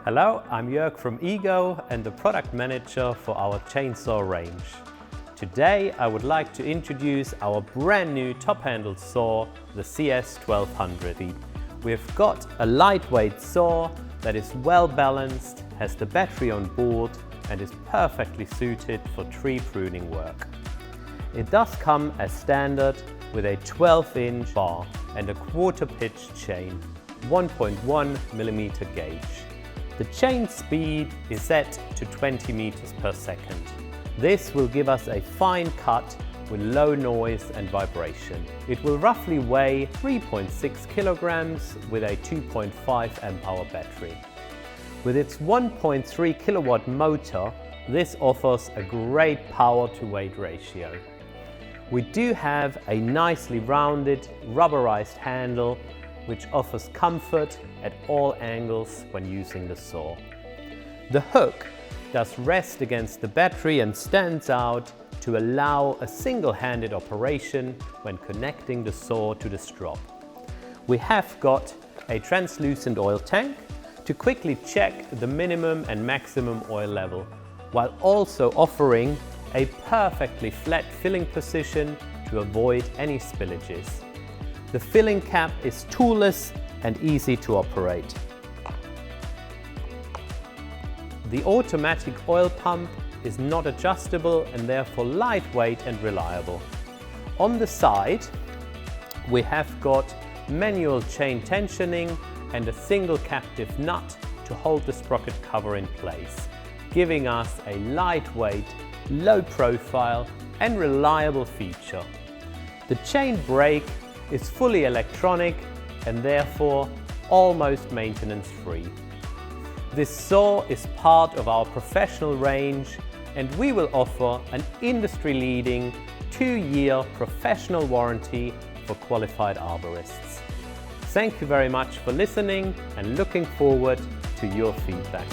Hello, I'm Jörg from Ego and the product manager for our chainsaw range. Today I would like to introduce our brand new top-handled saw, the CS1200E. We've got a lightweight saw that is well balanced, has the battery on board and is perfectly suited for tree pruning work. It does come as standard with a 12-inch bar and a quarter-pitch chain, 1.1mm gauge. The chain speed is set to 20 meters per second. This will give us a fine cut with low noise and vibration. It will roughly weigh 3.6 kilograms with a 2.5 amp-hour battery. With its 1.3 kilowatt motor, this offers a great power to weight ratio. We do have a nicely rounded, rubberized handle which offers comfort at all angles when using the saw. The hook does rest against the battery and stands out to allow a single-handed operation when connecting the saw to the strop. We have got a translucent oil tank to quickly check the minimum and maximum oil level, while also offering a perfectly flat filling position to avoid any spillages. The filling cap is toolless and easy to operate. The automatic oil pump is not adjustable and therefore lightweight and reliable. On the side, we have got manual chain tensioning and a single captive nut to hold the sprocket cover in place, giving us a lightweight, low profile and reliable feature. The chain brake is fully electronic and therefore almost maintenance-free. This saw is part of our professional range and we will offer an industry-leading 2-year professional warranty for qualified arborists. Thank you very much for listening and looking forward to your feedback.